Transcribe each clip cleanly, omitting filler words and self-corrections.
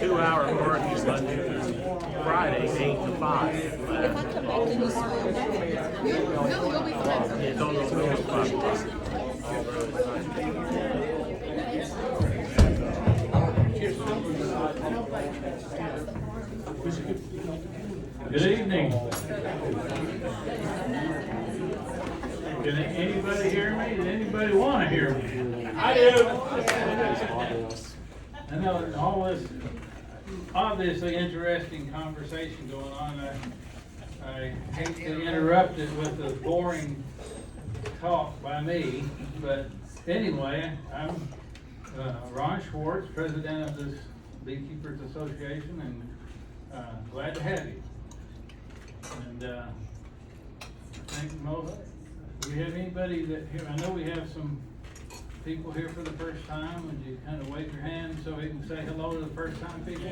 2-hour parties Monday through Friday, 8 to 5. If I come back to this school, you'll be fine. It's on the middle of 5 o'clock. Good evening. Can anybody hear me? Does anybody want to hear me? I do. I know all this obviously interesting conversation going on. I hate to interrupt it with a boring talk by me, but anyway, I'm Ron Schwartz, president of this Beekeepers Association, and glad to have you. And I think most, do we have anybody that here? I know we have some people here for the first time. Would you kind of wave your hand so we can say hello to the first time people?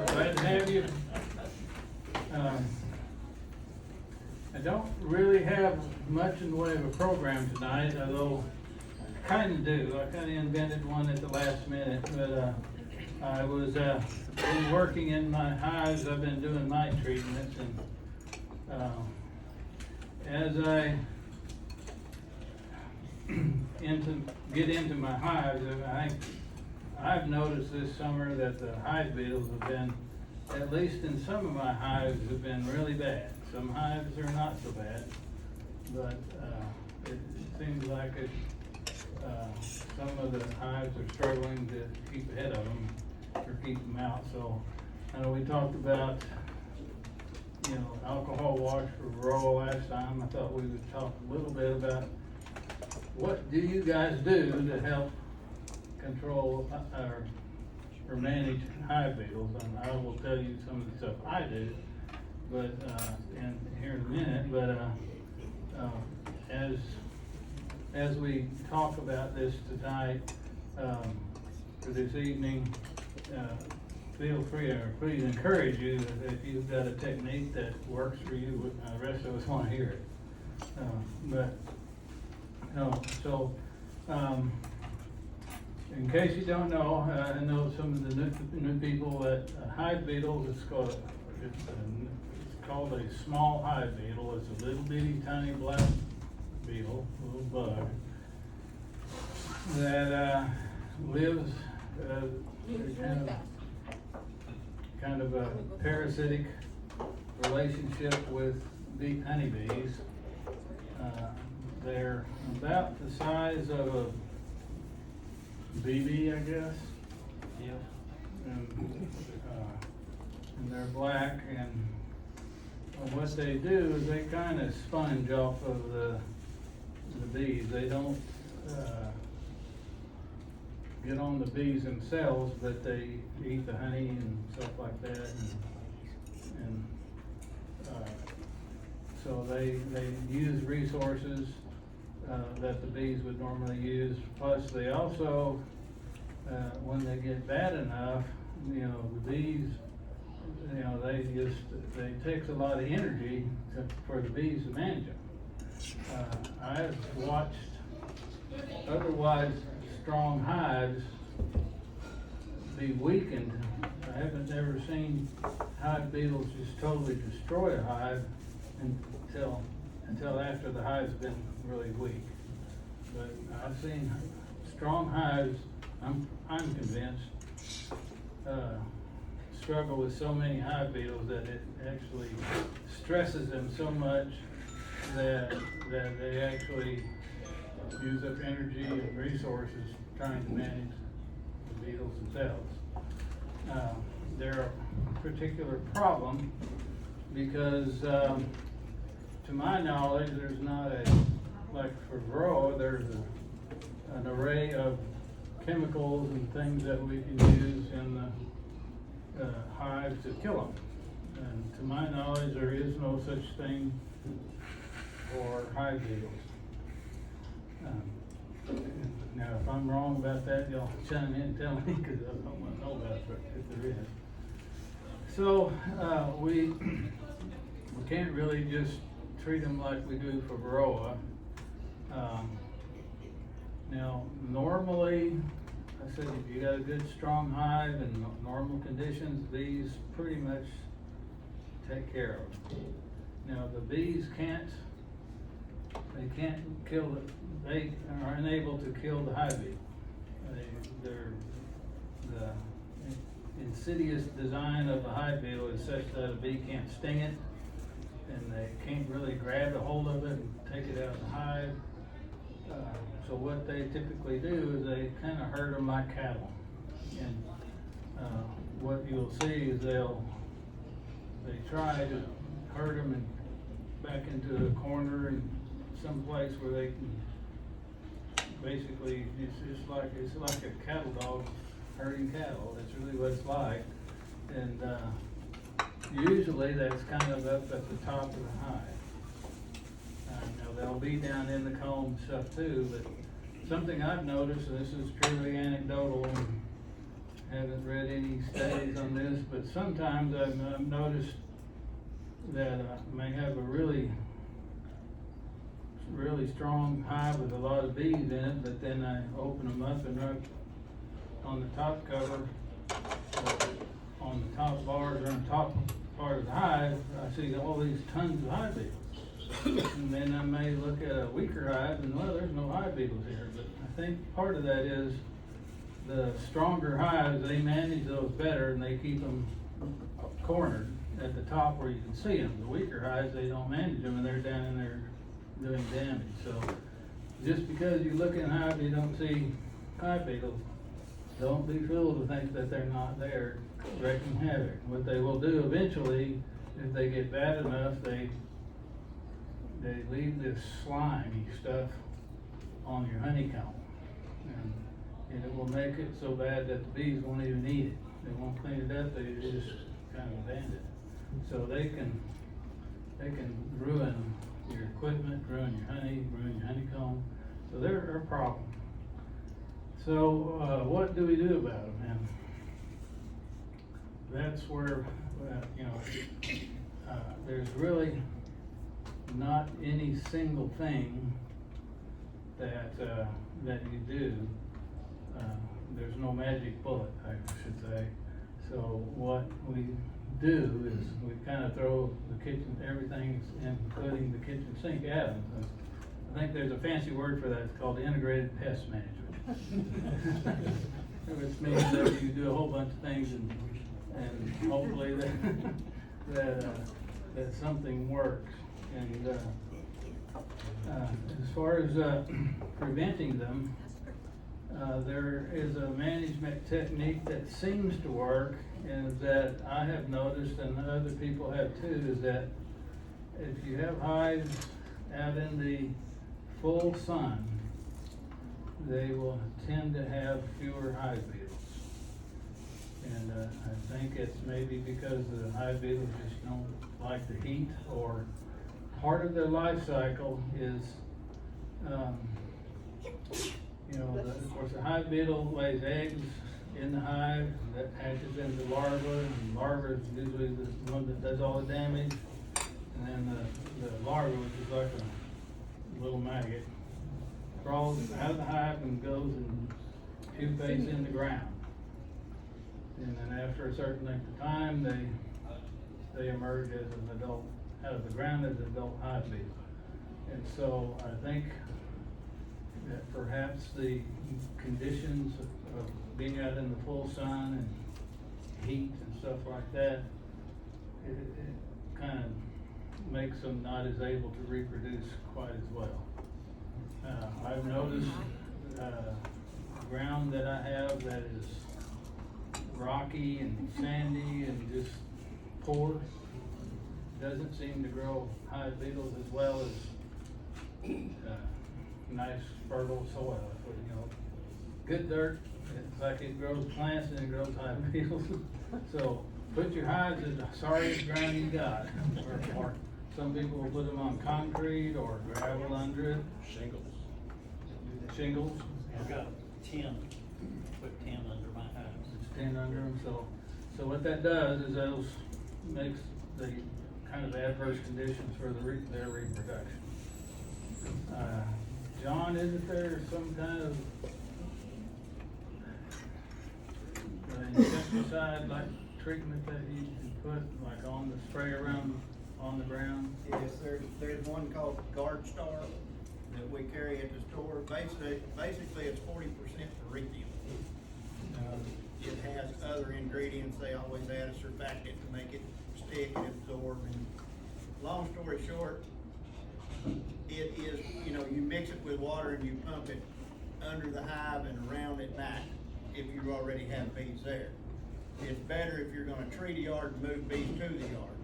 Glad to have you. I don't really have much in the way of a program tonight, although I kind of do. I kind of invented one at the last minute, but I was been working in my hives. I've been doing night treatments, and as I get into my hives, I've noticed this summer that the hive beetles have been, at least in some of my hives, have been really bad. Some hives are not so bad, but it seems like some of the hives are struggling to keep ahead of them or keep them out. So I know we talked about, alcohol wash for varroa last time. I thought we would talk a little bit about what do you guys do to help control or manage hive beetles. And I will tell you some of the stuff I do, but in here in a minute. But as we talk about this tonight, for this evening, feel free, or please encourage you if you've got a technique that works for you. The rest of us want to hear it. In case you don't know, I know some of the new people that hive beetles. It's called a small hive beetle. It's a little bitty tiny black beetle, a little bug that lives kind of a parasitic relationship with honeybees. They're about the size of a BB, I guess. Yeah. And they're black, and what they do is they kind of sponge off of the bees. They don't get on the bees themselves, but they eat the honey and stuff like that, and so they use resources that the bees would normally use. Plus, they also, when they get bad enough, the bees, it takes a lot of energy for the bees to manage them. I've watched otherwise strong hives be weakened. I haven't ever seen hive beetles just totally destroy a hive until after the hive's been really weak. But I've seen strong hives, I'm convinced, struggle with so many hive beetles that it actually stresses them so much that they actually use up energy and resources trying to manage the beetles themselves. They're a particular problem because, to my knowledge, there's not like for varroa, there's an array of chemicals and things that we can use in the hives to kill them. And to my knowledge, there is no such thing for hive beetles. Now, if I'm wrong about that, y'all chime in and tell me, because I don't want to know about it if there is. So we can't really just treat them like we do for varroa. Now, normally, I said if you got a good strong hive and normal conditions, bees pretty much take care of them. Now, the bees they can't kill they are unable to kill the hive bee. The insidious design of the hive beetle is such that a bee can't sting it, and they can't really grab a hold of it and take it out of the hive. So what they typically do is they kind of herd them like cattle. And what you'll see is they try to herd them back into a corner and someplace where they can basically, it's like a cattle dog herding cattle. That's really what it's like. And usually that's kind of up at the top of the hive. They'll be down in the comb and stuff too, but something I've noticed, and this is purely anecdotal, and haven't read any studies on this, but sometimes I've noticed that I may have a really strong hive with a lot of bees in it, but then I open them up and right on the top cover, on the top bars or on the top part of the hive, I see all these tons of hive beetles. And then I may look at a weaker hive and, well, there's no hive beetles here. But I think part of that is the stronger hives, they manage those better and they keep them cornered at the top where you can see them. The weaker hives, they don't manage them and they're down in there doing damage. So just because you look in a hive and you don't see hive beetles, don't be fooled to think that they're not there wreaking havoc. What they will do eventually, if they get bad enough, they leave this slimy stuff on your honeycomb, and it will make it so bad that the bees won't even eat it. They won't clean it up. They just kind of abandon it. So they can ruin your equipment, ruin your honey, ruin your honeycomb. So they're a problem. So what do we do about them? And that's where there's really not any single thing that you do. There's no magic bullet, I should say. So what we do is we kind of throw the kitchen, everything, including the kitchen sink, at them. I think there's a fancy word for that. It's called integrated pest management. Which means that you do a whole bunch of things and hopefully that something works. And as far as preventing them, there is a management technique that seems to work, and that I have noticed and other people have too, is that if you have hives out in the full sun, they will tend to have fewer hive beetles. And I think it's maybe because the hive beetles just don't like the heat, or part of their life cycle is, of course, the hive beetle lays eggs in the hive that hatches into larvae, and larvae is usually the one that does all the damage. And then the larva, which is like a little maggot, crawls out of the hive and goes and pupates in the ground. And then after a certain length of time, they emerge as an adult, out of the ground as an adult hive bee. And so I think that perhaps the conditions of being out in the full sun and heat and stuff like that, it kind of makes them not as able to reproduce quite as well. I've noticed ground that I have that is rocky and sandy and just poor doesn't seem to grow hive beetles as well as nice fertile soil. Good dirt, it's like it grows plants and it grows hive beetles. So put your hives in the sorriest ground you got. Or some people will put them on concrete or gravel under it. Shingles. I've got 10, put 10 under my house. It's 10 under them. So what that does is that makes the kind of adverse conditions for their reproduction. John John, isn't there some kind of insecticide like treatment that you can put like on the spray around on the ground? Yes, there's one called Guard Star that we carry at the store. Basically it's 40% lithium. It has other ingredients. They always add a surfactant to make it stick and absorb. And long story short, it is, you mix it with water and you pump it under the hive and around at night if you already have bees there. It's better if you're gonna treat a yard and move bees to the yard.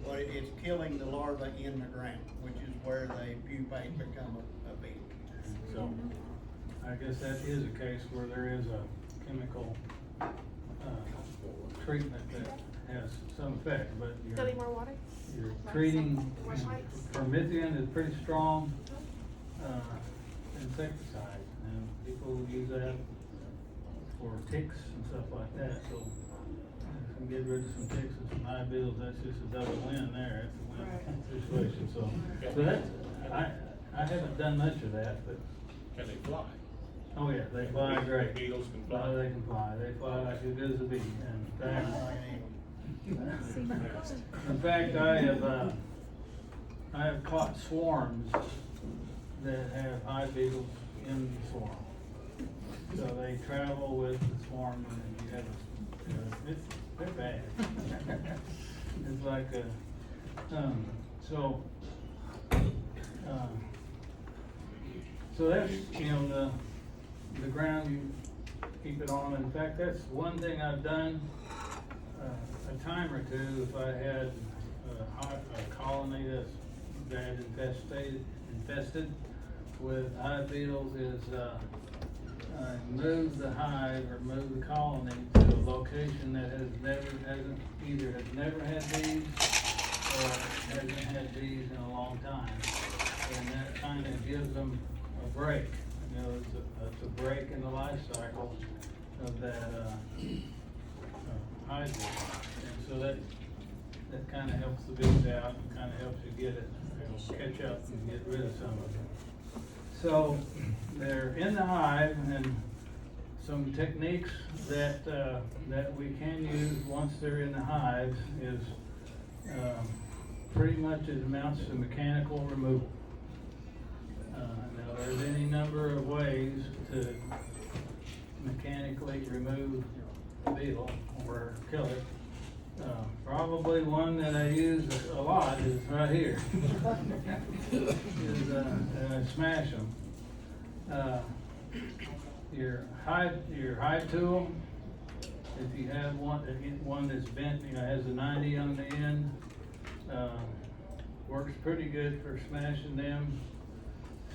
But it's killing the larvae in the ground, which is where they pupate and become a bee. So, I guess that is a case where there is a chemical, treatment that has some effect, but Still need more water? you're treating, permethrin is pretty strong, insecticide, and people use that for ticks and stuff like that, so if you get rid of some ticks and some hive beetles, that's just a double win there, it's a win situation, so. So that's, I haven't done much of that, but, Can they fly? oh yeah, they fly great. Beetles can fly. Oh, they can fly, they fly like as good as a bee, in fact, I have caught swarms that have hive beetles in the swarm. So they travel with the swarm and you have they're bad. It's like so that's, the ground you keep it on. In fact, that's one thing I've done a time or two. If I had a colony that infested with hive beetles, is move the hive or move the colony to a location that either has never had bees or hasn't had bees in a long time, and that kind of gives them a break. It's a break in the life cycle of that hive bee, and so that kind of helps the bees out and kind of helps you get it, catch up and get rid of some of them. So they're in the hive, and some techniques that we can use once they're in the hives is pretty much it amounts to mechanical removal. Now there's any number of ways to mechanically remove the beetle or kill it. Probably one that I use a lot is right here. I smash them. Your hive tool, if you have one that's bent, has a 90 on the end, works pretty good for smashing them.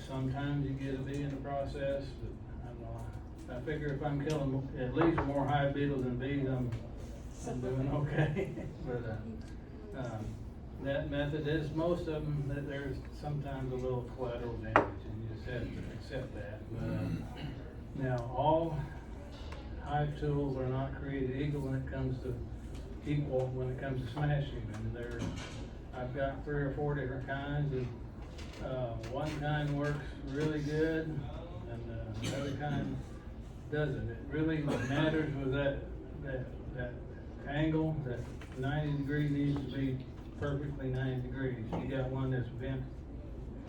Sometimes you get a bee in the process, but I don't know. I figure if I'm killing at least more hive beetles than bees, I'm doing okay. But that method is, most of them, that there's sometimes a little collateral damage, and you just have to accept that. But now all hive tools are not created equal when it comes to smashing them. I've got 3 or 4 different kinds, and one kind works really good, and the other kind doesn't. It really matters with that angle. That 90 degree needs to be perfectly 90 degrees. You got one that's bent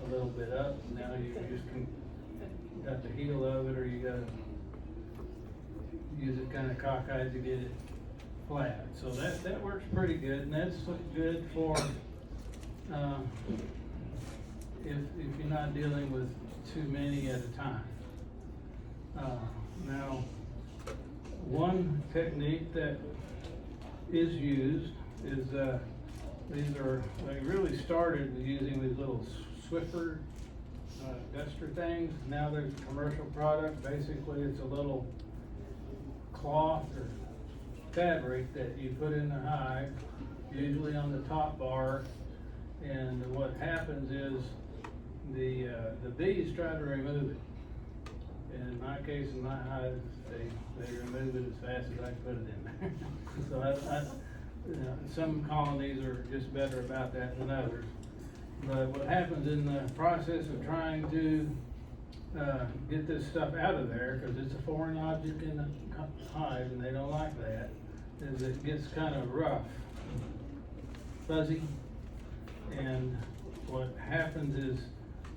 a little bit up, now you just got the heel of it, or you gotta use it kind of cockeyed to get it flat. So that works pretty good, and that's good for if you're not dealing with too many at a time. Now, one technique that is used is they really started using these little Swiffer duster things. Now there's a commercial product. Basically, it's a little cloth or fabric that you put in the hive, usually on the top bar, and what happens is the bees try to remove it. And in my case, in my hive, they remove it as fast as I can put it in there. So some colonies are just better about that than others. But what happens in the process of trying to get this stuff out of there, cause it's a foreign object in the hive and they don't like that, is it gets kind of rough, fuzzy. And what happens is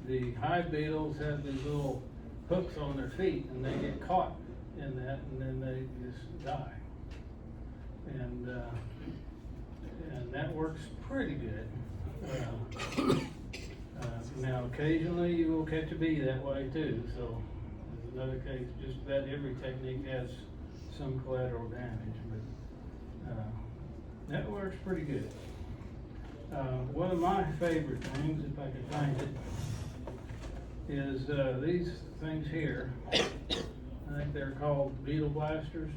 the hive beetles have these little hooks on their feet and they get caught in that and then they just die. And that works pretty good. Now occasionally you will catch a bee that way too, so there's another case, just about every technique has some collateral damage, but that works pretty good. One of my favorite things, if I can find it, is these things here. I think they're called Beetle blasters,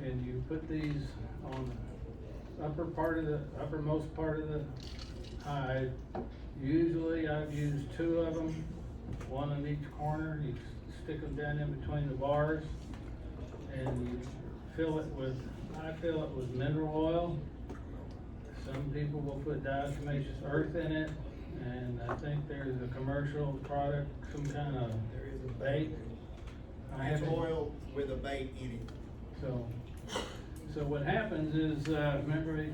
and you put these on the uppermost part of the hive. Usually I've used 2 of them, one in each corner. You stick them down in between the bars, and you fill it with, I fill it with mineral oil. Some people will put diatomaceous earth in it, and I think there's a commercial product, some kind of, there is a bait. It's oil with a bait in it. So what happens is, remember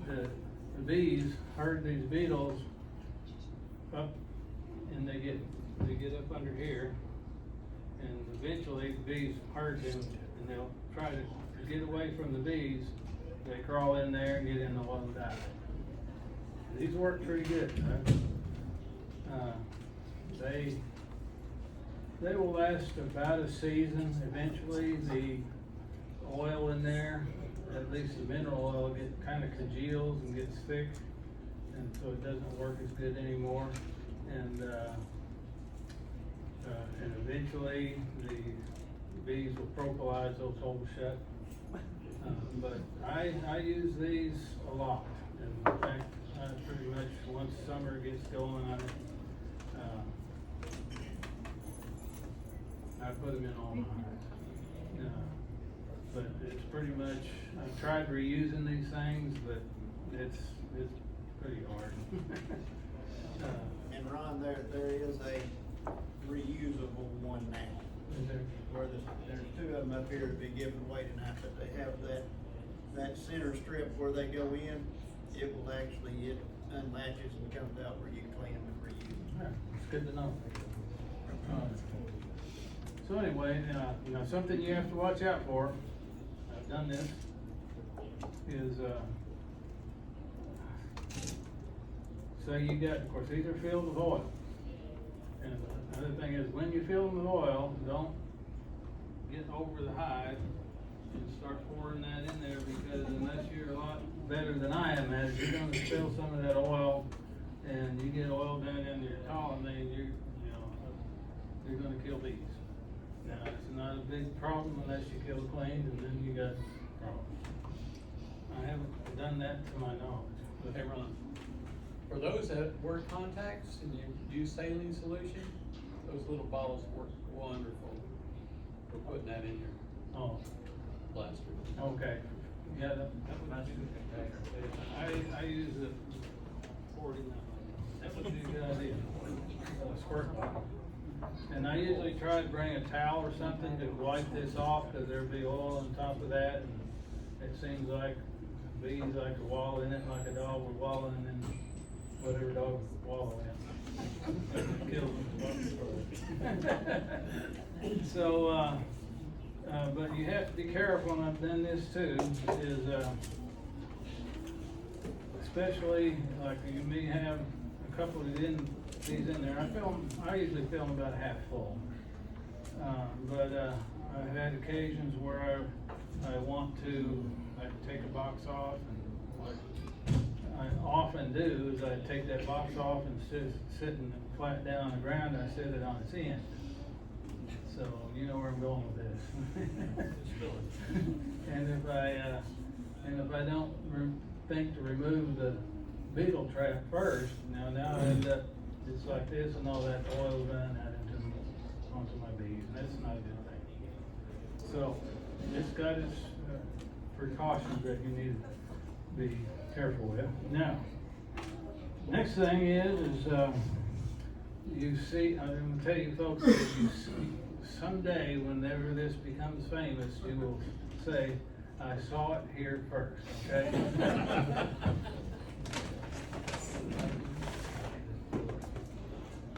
the bees herd these beetles up, and they get up under here, and eventually the bees herd them, and they'll try to get away from the bees. They crawl in there and get in the oil and die. These work pretty good. They will last about a season. Eventually the oil in there, at least the mineral oil, kind of congeals and gets thick, and so it doesn't work as good anymore. And eventually the bees will propolize those holes shut. But I use these a lot. In fact, I pretty much, once summer gets going, I put them in all my hives. But it's pretty much, I've tried reusing these things, but it's pretty hard. And Ron, there is a reusable one now. Where there's 2 of them up here to be given away tonight, but they have that center strip where they go in, it will actually, it unlatches and comes out where you clean them and reuse them. Yeah, it's good to know. So anyway, something you have to watch out for, I've done this, is, say you got, of course, these are filled with oil. And another thing is, when you fill them with oil, don't get over the hive and start pouring that in there, because unless you're a lot better than I am at it, you're gonna spill some of that oil, and you get oil down in your colony, and you're gonna kill bees. Now, it's not a big problem unless you kill the queens, and then you got problems. I haven't done that to my knowledge. But Hey, Ron, for those that wear contacts and you use saline solution, those little bottles work wonderful for putting that in your Oh, blaster. okay. Yeah, that would be good. I use the 40 now. That would be a good idea. Squirt bottle. And I usually try to bring a towel or something to wipe this off, because there'll be oil on top of that. And it seems like bees like to wallow in it like a dog would wallow in whatever dog would wallow in. Kills them. So, but you have to be careful, and I've done this too, is, especially like you may have a couple of these in there. I usually fill them about half full. But I've had occasions where I want to take a box off, and what I often do is I take that box off and sitting flat down on the ground, and I sit it on its end. So you know where I'm going with this. And if I don't think to remove the beetle trap first, now I end up just like this, and all that oil running out onto my bees, and that's not a good thing. So it's got its precautions that you need to be careful with. Now, next thing is you see, I'm gonna tell you folks, that you see, someday, whenever this becomes famous, you will say, I saw it here first, okay?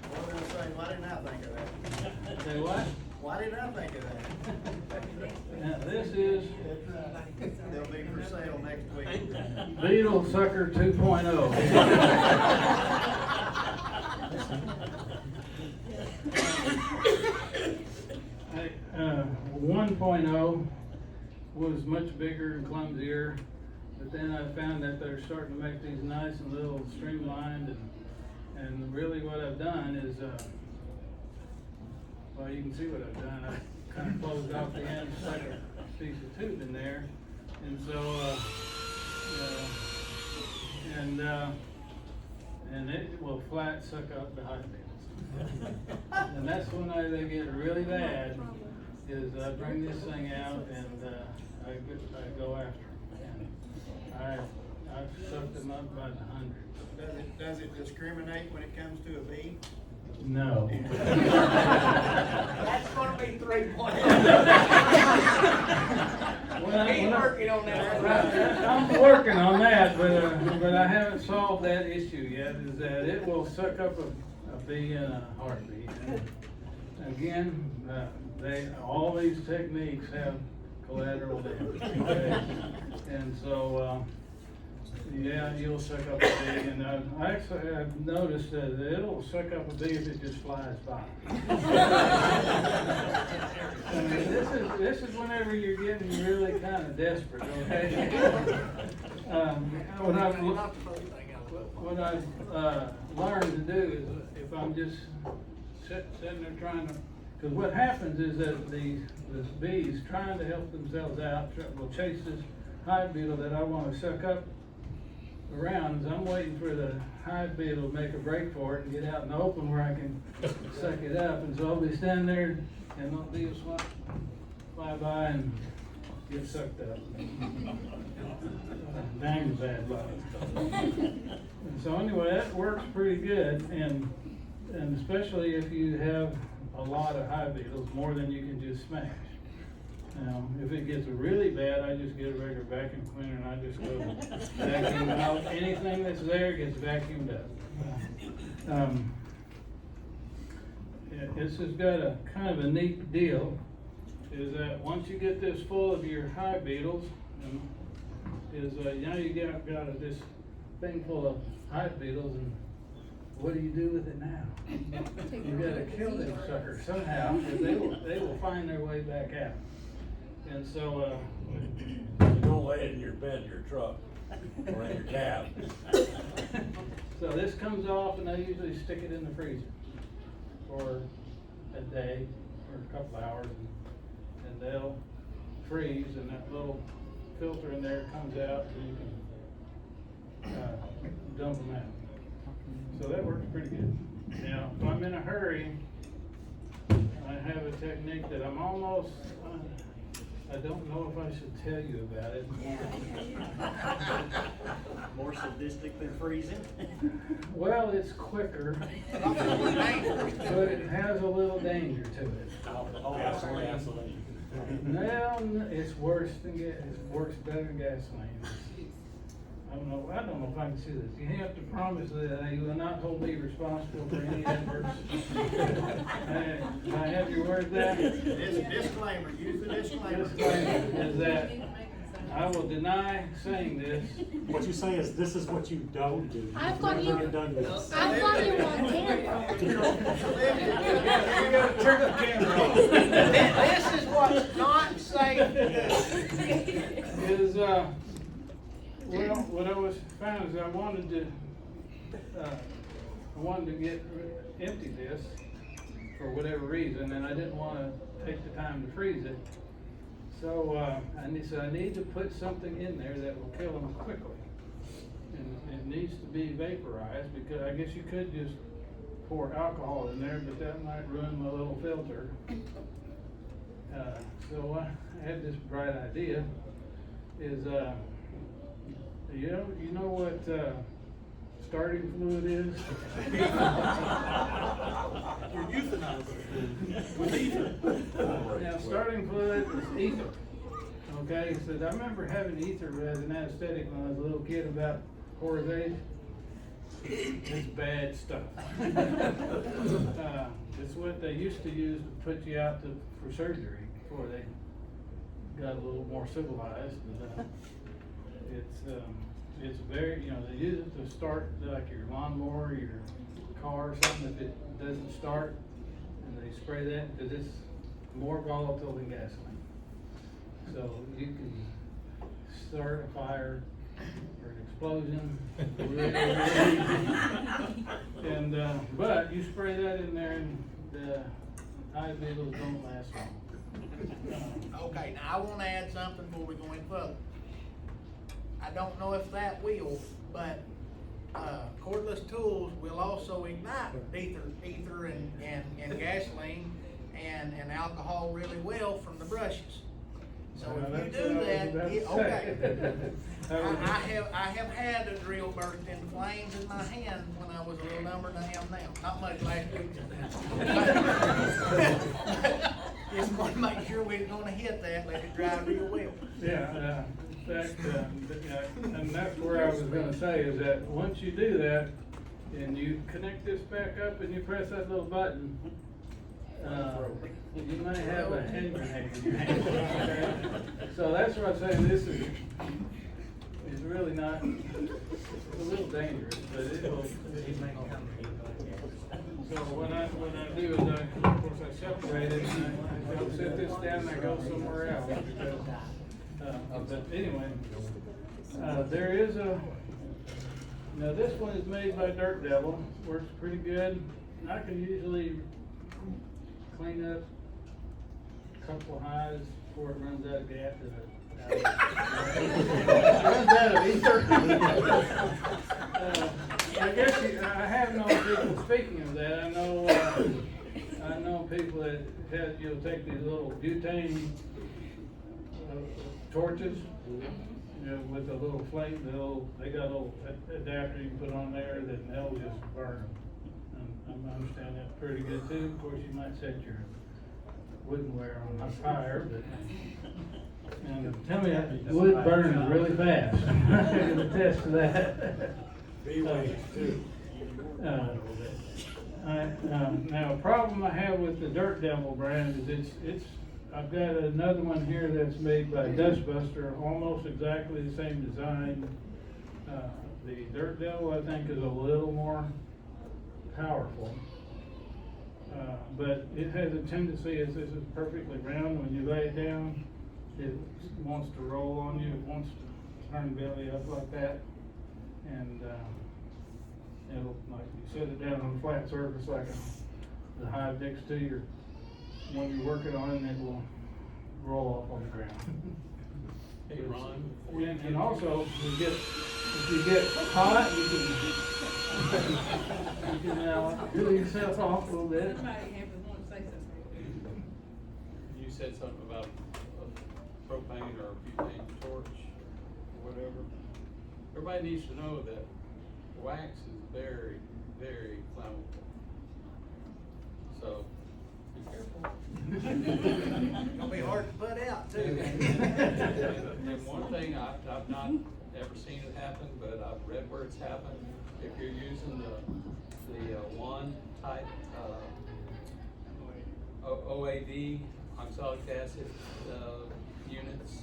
What was I say, why didn't I think of that? Say what? Why didn't I think of that? Now, this is They'll be for sale next week. Beetle Sucker 2.0. I, 1.0 was much bigger and clumsier, but then I found that they're starting to make these nice and little streamlined, and really what I've done is, well, you can see what I've done. I kind of closed off the end, stuck a piece of tube in there, and so, and it will flat suck up the hive beetles. And that's when they get really bad, is I bring this thing out and I go after them. And I've sucked them up by the hundreds. Does it discriminate when it comes to a bee? No. That's gonna be 3.0. He's working on that. I'm working on that, but I haven't solved that issue yet, is that it will suck up a bee in a heartbeat. And again, all these techniques have collateral damage, okay? And so, yeah, you'll suck up a bee, and I've noticed that it'll suck up a bee if it just flies by. I mean, this is whenever you're getting really kind of desperate, okay? What I've learned to do is, if I'm just sitting there trying to, because what happens is that these bees trying to help themselves out will chase this hive beetle that I want to suck up around. As I'm waiting for the hive beetle to make a break for it and get out in the open where I can suck it up, and so I'll be standing there and they'll beetles fly by and get sucked up. Dang bad luck. And so anyway, that works pretty good, and especially if you have a lot of hive beetles, more than you can just smash. Now, if it gets really bad, I just get a regular vacuum cleaner and I just go vacuum out. Anything that's there gets vacuumed up. This has got a kind of a neat deal, is that once you get this full of your hive beetles, now you got this thing full of hive beetles, and what do you do with it now? You gotta kill them suckers somehow, because they will find their way back out. And so, Don't lay it in your bed, your truck, or in your cab. so this comes off, and I usually stick it in the freezer for a day or a couple hours, and they'll freeze, and that little filter in there comes out, and you can dump them out. So that works pretty good. Now, if I'm in a hurry, I have a technique that I'm almost, I don't know if I should tell you about it. More sadistic than freezing. Well, it's quicker, but it has a little danger to it. Gasoline. Well, it's worse than it works better than gasoline. I don't know if I can see this. You have to promise that you will not hold me responsible for any adverse. Can I have your word there? Disclaimer, use the disclaimer. Disclaimer is that I will deny saying this. What you say is, this is what you don't do. I thought you- Never done this. I thought you were on camera. You gotta turn the camera on. This is what's not safe to do. Is, well, what I was found is I wanted to empty this for whatever reason, and I didn't want to take the time to freeze it. So I need to put something in there that will kill them quickly, and it needs to be vaporized, because I guess you could just pour alcohol in there, but that might ruin my little filter. So I had this bright idea. Is you know what starting fluid is? You're euthanizing with ether. Now, starting fluid is ether. Okay, so I remember having ether as an anesthetic when I was a little kid, about Cora's age. It's bad stuff. It's what they used to use to put you out for surgery before they got a little more civilized. It's very, they use it to start like your lawnmower, your car or something if it doesn't start, and they spray that because it's more volatile than gasoline. So you can start a fire or an explosion really, really easy. And, but you spray that in there and the hive beetles don't last long. Okay, now I wanna add something before we go any further. I don't know if that will, but, cordless tools will also ignite ether and gasoline and alcohol really well from the brushes. So if you do that, okay. I have had a drill burst into flames in my hand when I was a little dumber than I am now. Not much last week. Just want to make sure we're gonna hit that, let it dry real well. Yeah, in fact, and that's where I was gonna say is that once you do that and you connect this back up and you press that little button, you may have a hand grenade in your hand. Okay? So that's what I'm saying, this is really not, it's a little dangerous, but it will. So what I do is of course I separate it and I go set this down and I go somewhere else. Because, but anyway, there is now this one is made by Dirt Devil, works pretty good. I can usually clean up a couple of hives before it runs out of gas. Runs out of ether. I guess I have known people, speaking of that, I know people that have, take these little butane torches, with a little flame, they got a little adapter you can put on there that they'll just burn them. I understand that's pretty good too. Of course, you might set your woodenware on fire, but and tell me that wood burns really fast. I can attest to that. Now, a problem I have with the Dirt Devil brand is I've got another one here that's made by Dustbuster, almost exactly the same design. The Dirt Devil, I think, is a little more powerful. But it has a tendency, as this is perfectly round, when you lay it down, it wants to roll on you, it wants to turn belly up like that. And it'll, like, you set it down on a flat surface like the hive next to you, when you're working on it, it will roll off on the ground. Hey, Ron. And also, if you get hot, you can cool yourself off a little bit. You said something about a propane or a butane torch or whatever. Everybody needs to know that wax is very, very flammable. So, be careful. It'll be hard to put out too. And one thing, I've not ever seen it happen, but I've read where it's happened. If you're using the one type, OAD, oxalic acid, units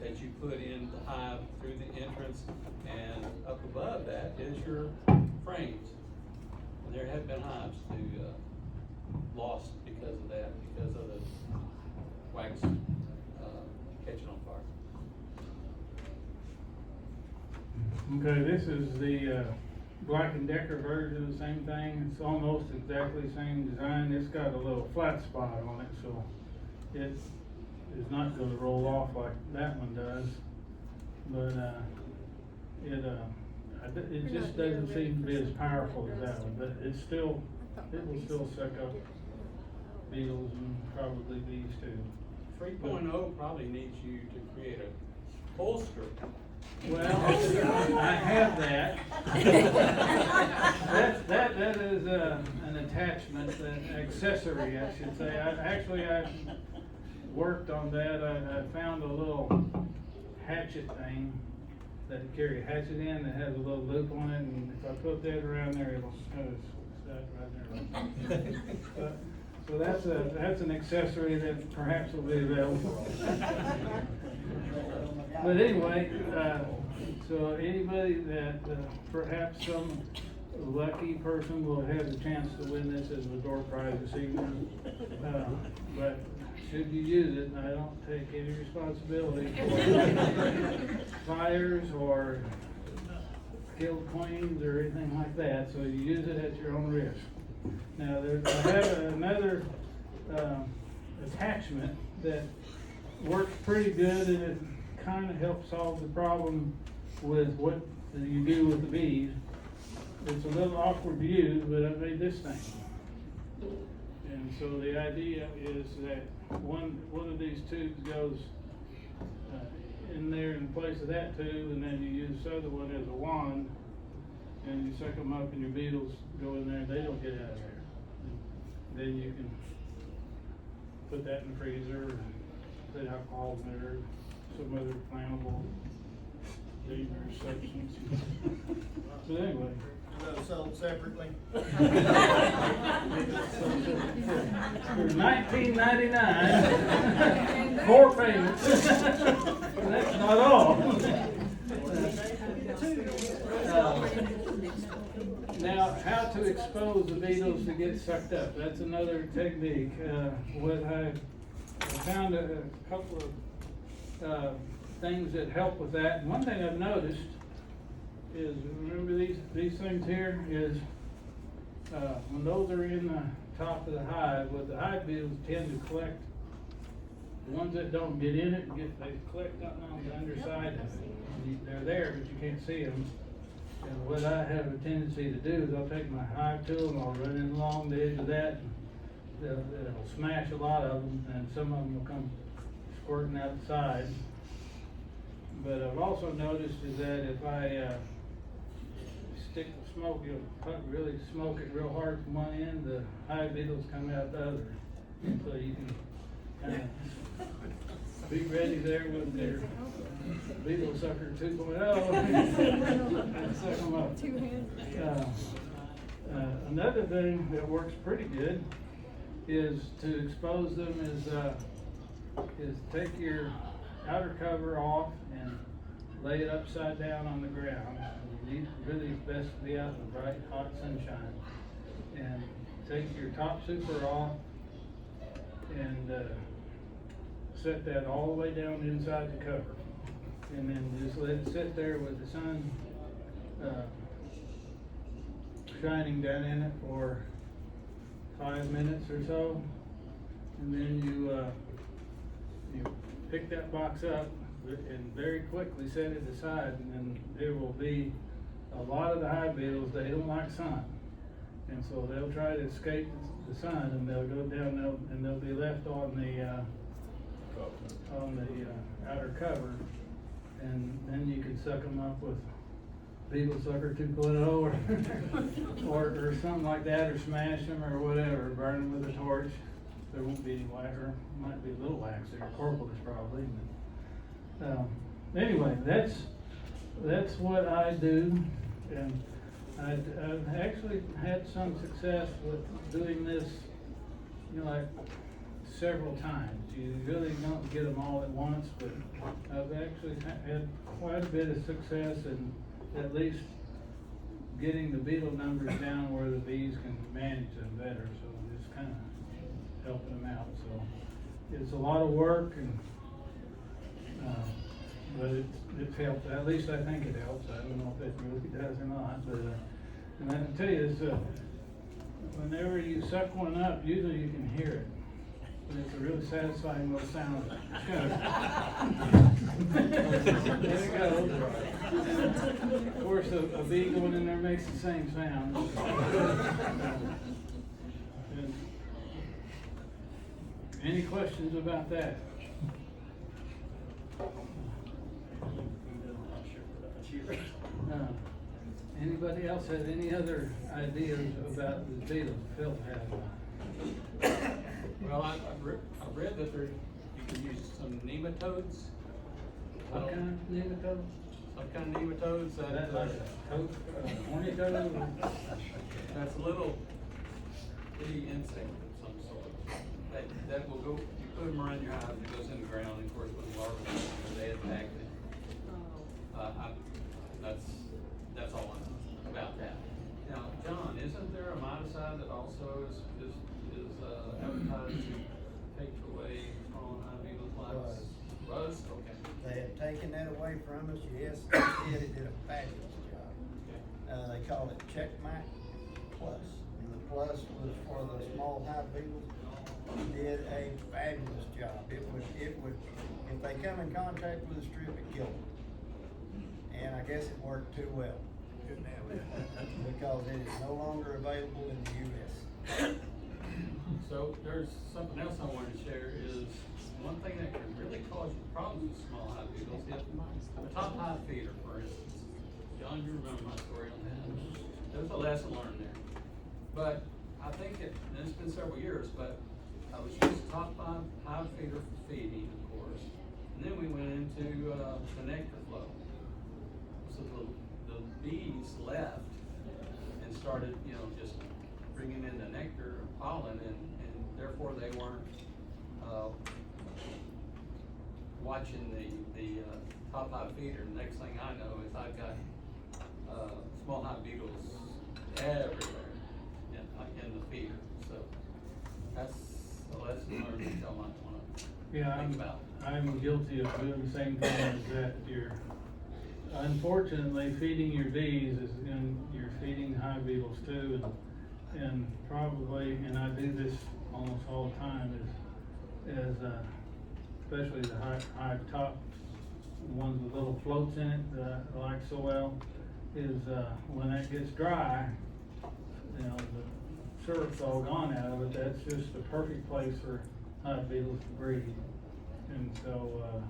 that you put in the hive through the entrance, and up above that is your frames. And there have been hives lost because of that, because of the wax catching on fire. Okay, this is the Black & Decker version, the same thing. It's almost exactly the same design. It's got a little flat spot on it, so it is not going to roll off like that one does. But it just doesn't seem to be as powerful as that one. But it will still suck up beetles and probably bees too. 3.0 probably needs you to create a holster Well, I have that. That is an attachment, an accessory, I should say. I worked on that. I found a little hatchet thing that you carry a hatchet in that has a little loop on it, and if I put that around there, it'll kind of set right there. So that's an accessory that perhaps will be available. But anyway, so anybody that perhaps some lucky person will have the chance to win this as a door prize this evening. But should you use it, and I don't take any responsibility for fires or killed queens or anything like that, so you use it at your own risk. Now, I have another attachment that works pretty good, and it kind of helps solve the problem with what you do with the bees. It's a little awkward to use, but I made this thing. And so the idea is that one of these tubes goes in there in place of that tube, and then you use this other one as a wand, and you suck them up, and your beetles go in there, and they don't get out of there. Then you can put that in the freezer, and put alcohol in there, some other flammable, dangerous substance. So anyway. Sold separately. For $19.99, 4 payments. That's not all. Now, how to expose the beetles to get sucked up? That's another technique. What I found a couple of things that help with that. And one thing I've noticed is, remember these things here, is when those are in the top of the hive, what the hive beetles tend to collect, the ones that don't get in it, they collect on the underside of it. They're there, but you can't see them. And what I have a tendency to do is I'll take my hive tool and I'll run in along the edge of that, and it'll smash a lot of them, and some of them will come squirting out the side. But I've also noticed is that if I stick the smoke, really smoke it real hard from one end, the hive beetles come out the other. And so you can kind of be ready there with their beetle sucker 2.0 and suck them up. Another thing that works pretty good is to expose them is take your outer cover off and lay it upside down on the ground. Really it's best to be out in the bright, hot sunshine. And take your top super off and set that all the way down inside the cover. And then just let it sit there with the sun shining down in it for 5 minutes or so. And then you pick that box up and very quickly set it aside, and then there will be a lot of the hive beetles, they don't like sun. And so they'll try to escape the sun, and they'll go down and they'll be left on the outer cover. And then you can suck them up with Beetle Sucker 2.0 or something like that, or smash them or whatever, burn them with a torch. There won't be any wax, or might be a little wax there, corporal is probably. Anyway, that's what I do, and I've actually had some success with doing this, like several times. You really don't get them all at once, but I've actually had quite a bit of success in at least getting the beetle numbers down where the bees can manage them better. So just kind of helping them out. So it's a lot of work, and but it's helped. At least I think it helps. I don't know if it really does or not. But and I can tell you this: whenever you suck one up, usually you can hear it. And it's a really satisfying little sound. There it goes. And of course, a bee going in there makes the same sound. And any questions about that? Anybody else have any other ideas about the beetles? Phil has one. Well, I've read that you can use some nematodes. I What don't- kind of nematode? Some kind of nematodes That that, like a toad, horny toad? that's a little bitty insect of some sort. That will go, you put them around your hive, it goes in the ground, and of course, when the larvae, they attack it. That's all I know about that. Now, John, isn't there a miticide that also is advertised to take away small hive beetles like? Was, okay. They have taken that away from us, yes, it did a fabulous job. They call it Checkmate Plus, and the plus was for the small hive beetles. Did a fabulous job. It would, if they come in contact with a strip, it killed them. And I guess it worked too well. Couldn't have it. Because it is no longer available in the US. So there's something else I wanted to share is one thing that can really cause you problems with small hive beetles is a top hive feeder, for instance. John, you remember my story on that. There was a lesson learned there. But I think and it's been several years, but I was using top hive feeder for feeding, of course. And then we went into the nectar flow. So the bees left and started, just bringing in the nectar and pollen, and therefore they weren't watching the top hive feeder. Next thing I know is I've got small hive beetles everywhere in the feeder. So that's a lesson learned that y'all might want to Yeah, think about. I'm guilty of doing the same thing as that. Unfortunately, feeding your bees you're feeding hive beetles too, and probably, and I do this almost all the time, especially the hive top, ones with little floats in it that I like so well, is when that gets dry, the syrup's all gone out of it. That's just the perfect place for hive beetles to breed. And so,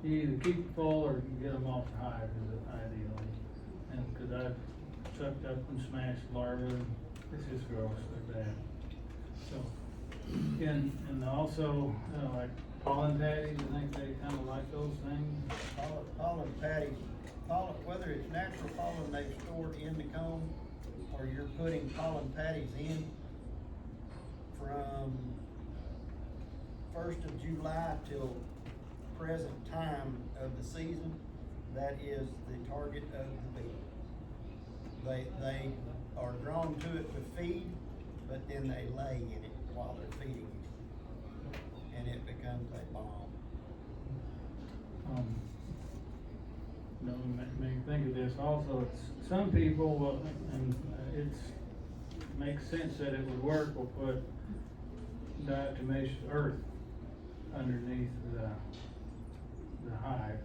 you either keep them full or you get them off the hive is ideal. And cause I've sucked up and smashed larvae, and it's just gross, they're bad. So, and also, like pollen patties, I think they kinda like those things. Pollen patties, whether it's natural pollen they've stored in the comb, or you're putting pollen patties in from 1st of July till present time of the season, that is the target of the bee. They are drawn to it to feed, but then they lay in it while they're feeding it, and it becomes a bomb. Make me think of this also, some people will, and makes sense that it would work, will put diatomaceous earth underneath the hive,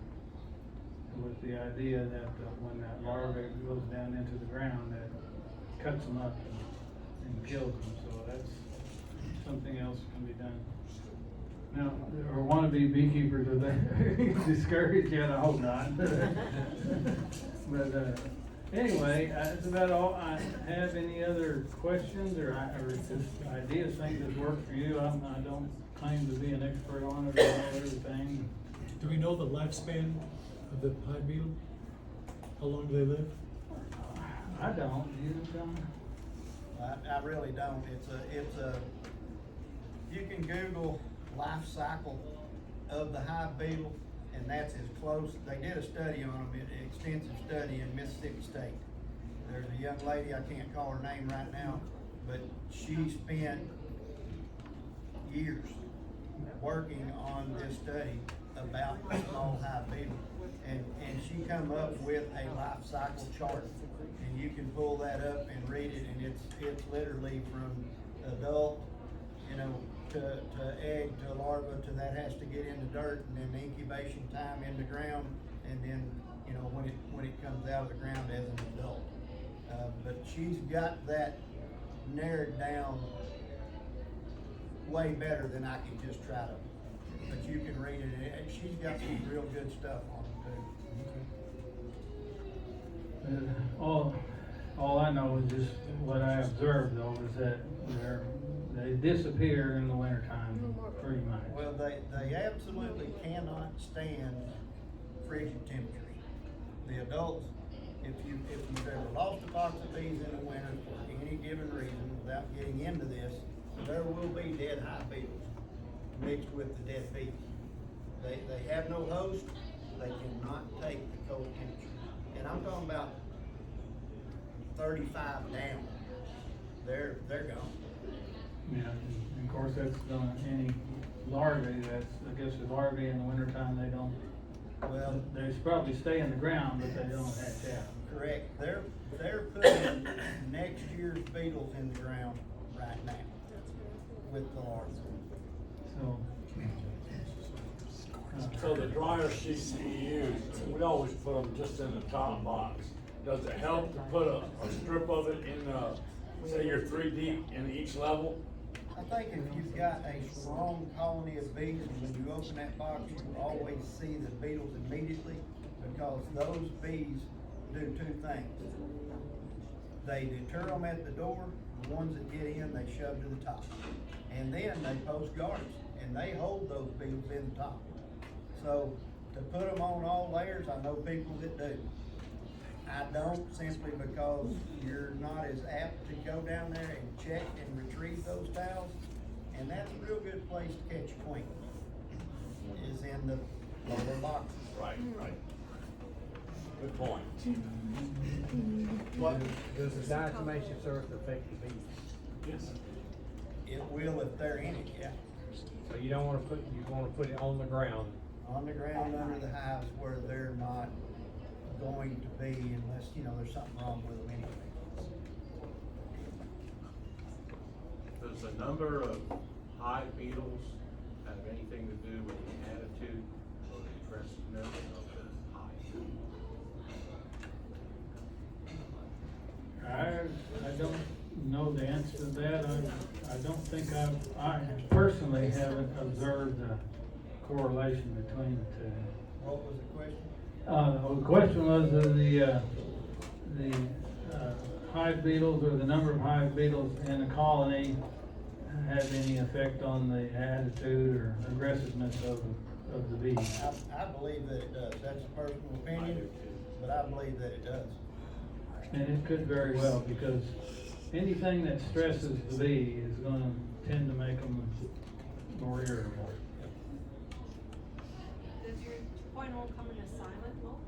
with the idea that when that larvae goes down into the ground, that cuts them up and kills them. So that's something else that can be done. Now, or wannabe beekeepers, are they discouraged yet? I hope not. But anyway, that's about all I have. Any other questions or just ideas, things that work for you? I don't claim to be an expert on it or know everything. Do we know the lifespan of the hive beetle? How long do they live? I don't. Do you, John? I really don't. You can Google life cycle of the hive beetle, and that's as close. They did a study on them, an extensive study in Mississippi State. There's a young lady, I can't call her name right now, but she spent years working on this study about the small hive beetle. And she come up with a life cycle chart, and you can pull that up and read it, and it's literally from adult, to egg to larva, to that has to get in the dirt, and then the incubation time in the ground, and then when it comes out of the ground as an adult. But she's got that narrowed down way better than I can just try to. But you can read it, and she's got some real good stuff on it too. all I know is just what I observed though, is that they disappear in the wintertime, pretty much. Well, they absolutely cannot stand frigid temperatures. The adults, if you've ever lost a box of bees in the winter for any given reason, without getting into this, there will be dead hive beetles mixed with the dead bees. They have no host, they cannot take the cold temperature. And I'm talking about 35 down. They're gone. Yeah, and of course, that's any larvae, I guess the larvae in the wintertime, they don't, Well, they probably stay in the ground, but they don't hatch out. correct. They're putting next year's beetles in the ground right now with the larvae. So. So the dryer sheets you use, we always put them just in the top box. Does it help to put a strip of it in, say you're 3 deep in each level? I think if you've got a strong colony of bees, when you open that box, you will always see the beetles immediately, because those bees do 2 things. They deter them at the door, the ones that get in, they shove to the top. And then they post guards, and they hold those beetles in the top. So, to put them on all layers, I know people that do. I don't, simply because you're not as apt to go down there and check and retrieve those towels. And that's a real good place to catch a queen, is in the lower boxes. Right. Good point. What, Does the diatomaceous earth affect the bees? Yes. it will if they're in it, yeah. So you don't wanna put it on the ground. On the ground under the hives where they're not going to be unless, there's something wrong with them anyway. Does the number of hive beetles have anything to do with the attitude or the aggressiveness of the hive? I don't know the answer to that. I don't think I personally haven't observed a correlation between the two. What was the question? The question was the hive beetles, or the number of hive beetles in a colony, have any effect on the attitude or aggressiveness of the bees? I believe that it does. That's a personal opinion, but I believe that it does. And it could very well, because anything that stresses the bee is gonna tend to make them more irritable. Does your 2.0 come in a silent mode?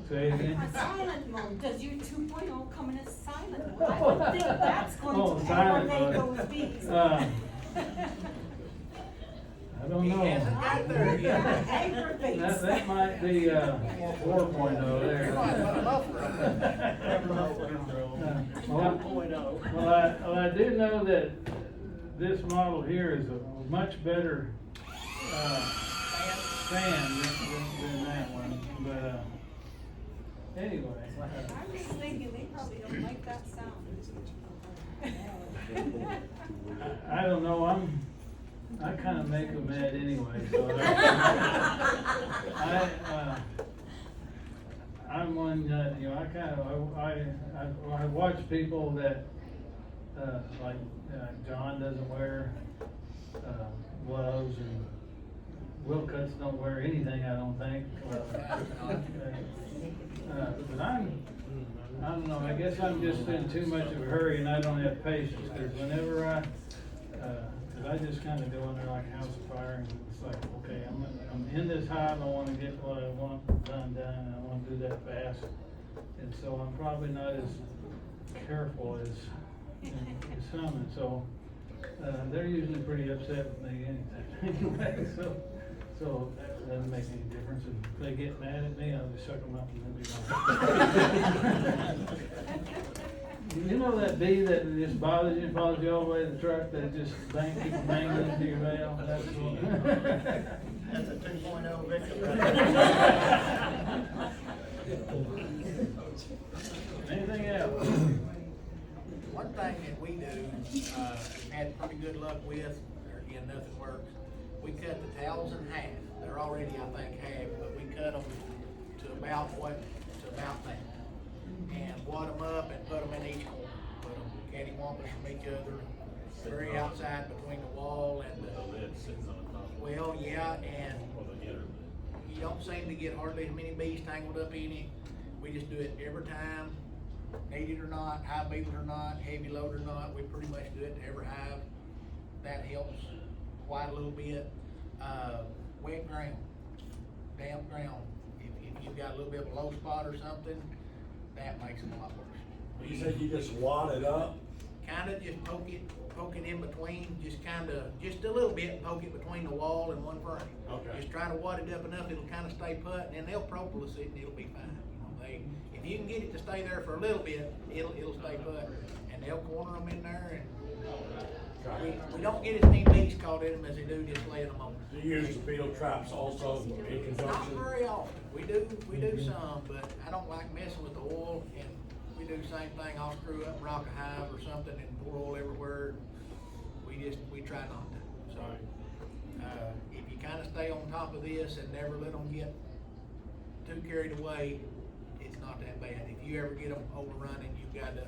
Say it again? A silent mode, does your 2.0 come in a silent mode? I would think that's going to silent aggravate mode. those bees. I don't know. He hasn't got there yet. Aggravates. That might be 4.0 there. Well, I do know that this model here is a much better fan than that one, but anyway. I'm just thinking, they probably don't like that sound. I don't know, I kinda make them mad anyway, so. I'm one, I watch people that, like, John doesn't wear, gloves, and Wilcuts don't wear anything, I don't think. But I don't know, I guess I'm just in too much of a hurry and I don't have patience, cause whenever cause I just kinda go in there like a house of fire, and it's like, okay, I'm in this hive, I wanna get what I want done, and I wanna do that fast. And so I'm probably not as careful as some, and so, they're usually pretty upset with me anyway, so that doesn't make any difference. If they get mad at me, I'll just suck them up and then be gone. You know that bee that just follows you all the way to the truck, that just keeps banging into your mail? That's That's a 2.0 victim. Anything else? One thing that we do, had pretty good luck with, or again, nothing works, we cut the towels in half. They're already, I think, half, but we cut them to about that. and wad them up and put them in each corner. Put them cattywampus from each other, very outside between the wall and With the lid sitting on the top. well, yeah, and Or the inner lid. you don't seem to get hardly as many bees tangled up in it. We just do it every time, need it or not, high beetle or not, heavy load or not, we pretty much do it to every hive. That helps quite a little bit. Wet ground, damp ground, if you've got a little bit of a low spot or something, that makes them a lot worse. You said you just wad it up? Kinda just poke it in between, just a little bit, poke it between the wall and one frame. Okay. Just try to wad it up enough, it'll kinda stay put, and then they'll propolis it and it'll be fine. If you can get it to stay there for a little bit, it'll stay put, and they'll corner them in there, and we don't get as many bees caught in them as they do just laying them on. Do you use the beetle traps also in Not conjunction? very often, we do some, but I don't like messing with the oil, and we do the same thing, I'll screw up, rock a hive or something and pour oil everywhere. We try not to, so. If you kinda stay on top of this and never let them get too carried away, it's not that bad. If you ever get them overrunning, you've gotta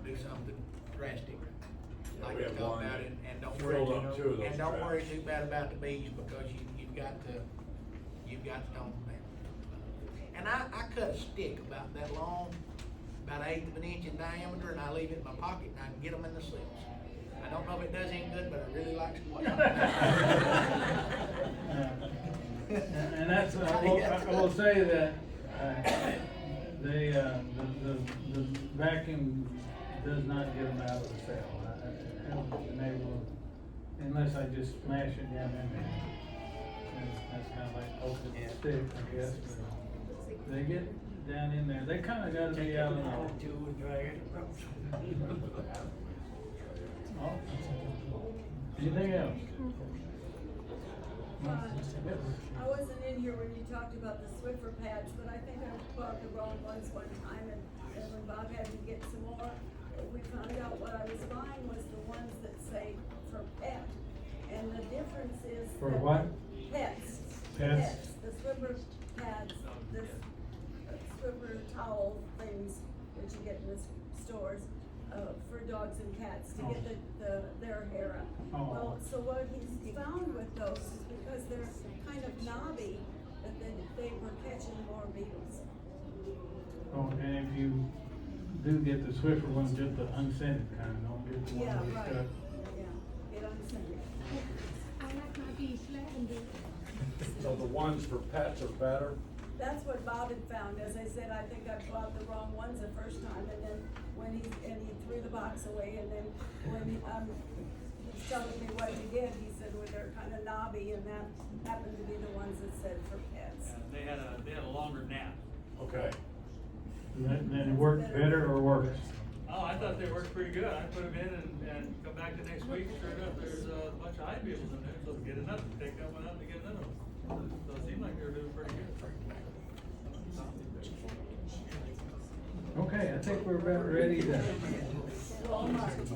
do something drastic. Yeah, Like we we have talked one about, that and don't filled worry, up two of those and don't worry traps. too bad about the bees, because you've got to tone them down. And I cut a stick about that long, about 1/8 of an inch in diameter, and I leave it in my pocket, and I can get them in the cells. I don't know if it does any good, but I really like to watch And that's, I will say that, the vacuum does not get them out of the cell. I haven't been able, unless I just smash it down in there. And that's kinda like open stick, I guess, but they get down in there, they kinda gotta be out of the. Oh. Anything else? I wasn't in here when you talked about the Swiffer pads, but I think I bought the wrong ones one time, and when Bob had to get some more, we found out what I was buying was the ones that say for pet, and the difference is. For that what? Pets. Pets? The Swiffer pads, the Swiffer towel things that you get in the stores, for dogs and cats to get their hair up. Oh. Well, so what he's found with those is because they're kind of knobby, that they were catching more beetles. Oh, and if you do get the Swiffer ones, get the unscented kind, don't get the Yeah, ones that right, stuck. yeah, it unscented. I like my bees lavender. So the ones for pets are better? That's what Bob had found. As I said, I think I bought the wrong ones the first time, and then when he threw the box away, and then when he was telling me what he did, he said, well, they're kinda knobby, and that happened to be the ones that said for pets. They had a longer nap. Okay. Then it worked better or worse? Oh, I thought they worked pretty good. I put them in and come back the next week, sure enough, there's a bunch of hive beetles in there, so get another, take that one out and get another one. So it seemed like they were doing pretty good. Okay, I think we're about ready to. Walmart, just,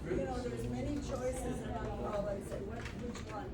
there's many choices around Walmart, say which one.